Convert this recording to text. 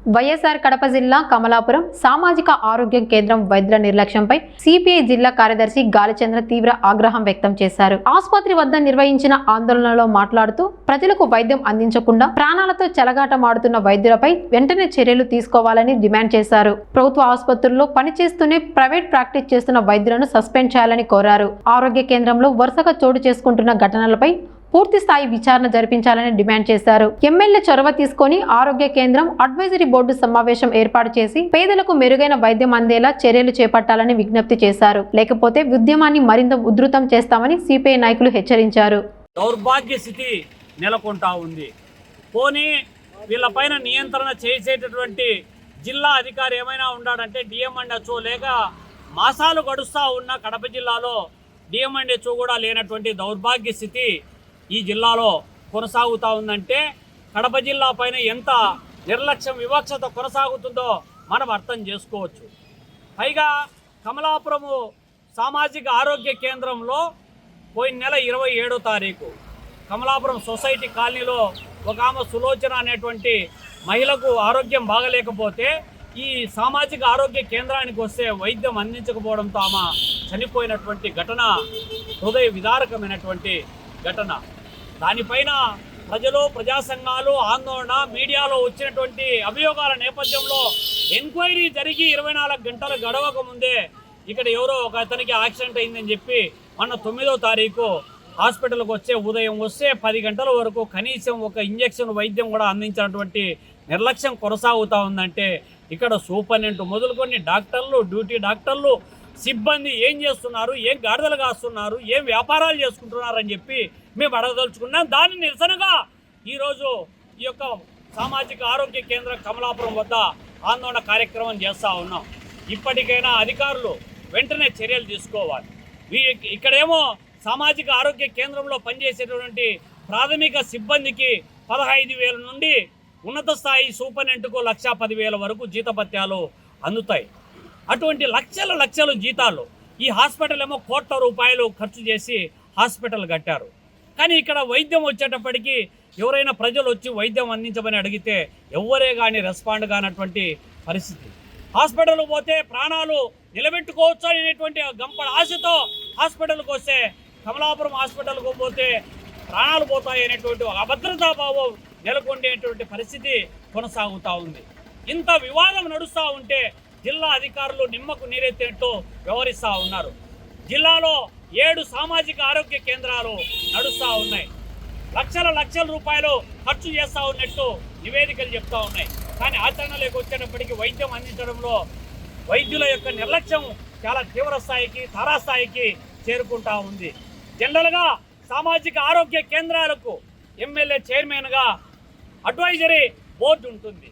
వైఎస్ఆర్ కడప జిల్లా కమలాపురం సామాజిక ఆరోగ్య కేంద్రం వైద్యుల నిర్లక్ష్యంపై సిపిఐ జిల్లా కార్యదర్శి గాలిచంద్ర తీవ్ర ఆగ్రహం వ్యక్తం చేశారు. ఆసుపత్రి వద్ద నిర్వహించిన ఆందోళనలో మాట్లాడుతూ ప్రజలకు వైద్యం అందించకుండా ప్రాణాలతో చెలగాటమాడుతున్న వైద్యులపై వెంటనే చర్యలు తీసుకోవాలని డిమాండ్ చేశారు. ప్రభుత్వ ఆసుపత్రుల్లో పనిచేస్తూనే ప్రైవేట్ ప్రాక్టీస్ చేస్తున్న వైద్యులను సస్పెండ్ చేయాలని కోరారు. ఆరోగ్య కేంద్రంలో వరుసగా చోటు చేసుకుంటున్న ఘటనలపై పూర్తి స్థాయి విచారణ జరిపించాలని డిమాండ్ చేశారు. ఎమ్మెల్యే చొరవ తీసుకొని ఆరోగ్య కేంద్రం అడ్వైజరీ బోర్డు సమావేశం ఏర్పాటు చేసి పేదలకు మెరుగైన వైద్యం అందేలా చర్యలు చేపట్టాలని విజ్ఞప్తి చేశారు. లేకపోతే ఉద్యమాన్ని మరింత ఉధృతం చేస్తామని సిపిఐ నాయకులు హెచ్చరించారు. దౌర్భాగ్య స్థితి నెలకొంటా ఉంది. పోనీ వీళ్ళపైన నియంత్రణ చేసేటటువంటి జిల్లా అధికారి ఏమైనా ఉన్నాడంటే డిఎంఎన్హెచ్ఓ లేక మాసాలు గడుస్తూ ఉన్న కడప జిల్లాలో డిఎంఎన్హెచ్ఓ కూడా లేనటువంటి దౌర్భాగ్య స్థితి ఈ జిల్లాలో కొనసాగుతూ ఉందంటే కడప జిల్లా పైన ఎంత నిర్లక్ష్యం వివక్షత కొనసాగుతుందో మనం అర్థం చేసుకోవచ్చు. పైగా కమలాపురము సామాజిక ఆరోగ్య కేంద్రంలో పోయిన నెల 27వ తారీఖు కమలాపురం సొసైటీ కాలనీలో ఒక ఆమె సులోచన అనేటువంటి మహిళకు ఆరోగ్యం బాగలేకపోతే ఈ సామాజిక ఆరోగ్య కేంద్రానికి వస్తే వైద్యం అందించకపోవడంతో ఆమె చనిపోయినటువంటి ఘటన హృదయ విదారకమైనటువంటి ఘటన. దానిపైన ప్రజలు ప్రజా సంఘాలు ఆందోళన మీడియాలో వచ్చినటువంటి అభియోగాల నేపథ్యంలో ఎంక్వైరీ జరిగి 24 గంటలు గడవక ముందే ఇక్కడ ఎవరో ఒక అతనికి యాక్సిడెంట్ అయిందని చెప్పి మొన్న 9వ తారీఖు హాస్పిటల్కి ఉదయం వస్తే 10 గంటల వరకు కనీసం ఒక ఇంజెక్షన్ వైద్యం కూడా అందించినటువంటి నిర్లక్ష్యం కొనసాగుతూ ఉందంటే ఇక్కడ సూపరింటెండెంట్ మొదలుకొని డాక్టర్లు డ్యూటీ డాక్టర్లు సిబ్బంది ఏం చేస్తున్నారు, ఏం గాడిదలు కాస్తున్నారు, ఏం వ్యాపారాలు చేసుకుంటున్నారని చెప్పి మేము అడగదలుచుకున్నాం. దాని నిరసనగా ఈరోజు ఈ యొక్క సామాజిక ఆరోగ్య కేంద్రం కమలాపురం వద్ద ఆందోళన కార్యక్రమం చేస్తూ ఉన్నాం. ఇప్పటికైనా అధికారులు వెంటనే చర్యలు తీసుకోవాలి. ఇక్కడేమో సామాజిక ఆరోగ్య కేంద్రంలో పనిచేసేటటువంటి ప్రాథమిక సిబ్బందికి 15,000 నుండి ఉన్నత స్థాయి సూపరింటెండెంట్కు 1,10,000 వరకు జీతభత్యాలు అందుతాయి. అటువంటి లక్షల జీతాలు ఈ హాస్పిటల్ ఏమో కోట్ల రూపాయలు ఖర్చు చేసి హాస్పిటల్ కట్టారు. కానీ ఇక్కడ వైద్యం వచ్చేటప్పటికి ఎవరైనా ప్రజలు వచ్చి వైద్యం అందించమని అడిగితే ఎవరే కానీ రెస్పాండ్ కానటువంటి పరిస్థితి. హాస్పిటల్కి పోతే ప్రాణాలు నిలబెట్టుకోవచ్చు అనేటువంటి గంపడ ఆశతో హాస్పిటల్కి వస్తే కమలాపురం హాస్పిటల్కి పోతే ప్రాణాలు పోతాయి అనేటువంటి అభద్రతాభావం నెలకొండేటువంటి పరిస్థితి కొనసాగుతూ ఉంది. ఇంత వివాదం నడుస్తూ ఉంటే జిల్లా అధికారులు నిమ్మకు నీరెత్తినట్టు వ్యవహరిస్తూ ఉన్నారు. జిల్లాలో 7 సామాజిక ఆరోగ్య కేంద్రాలు నడుస్తూ ఉన్నాయి. లక్షల రూపాయలు ఖర్చు చేస్తూ ఉన్నట్టు నివేదికలు చెప్తూ ఉన్నాయి. కానీ ఆచరణలోకి వచ్చేటప్పటికి వైద్యం అందించడంలో వైద్యుల యొక్క నిర్లక్ష్యం చాలా తీవ్ర స్థాయికి తారాస్థాయికి చేరుకుంటూ ఉంది. జనరల్గా సామాజిక ఆరోగ్య కేంద్రాలకు ఎమ్మెల్యే చైర్మన్గా అడ్వైజరీ బోర్డు ఉంటుంది.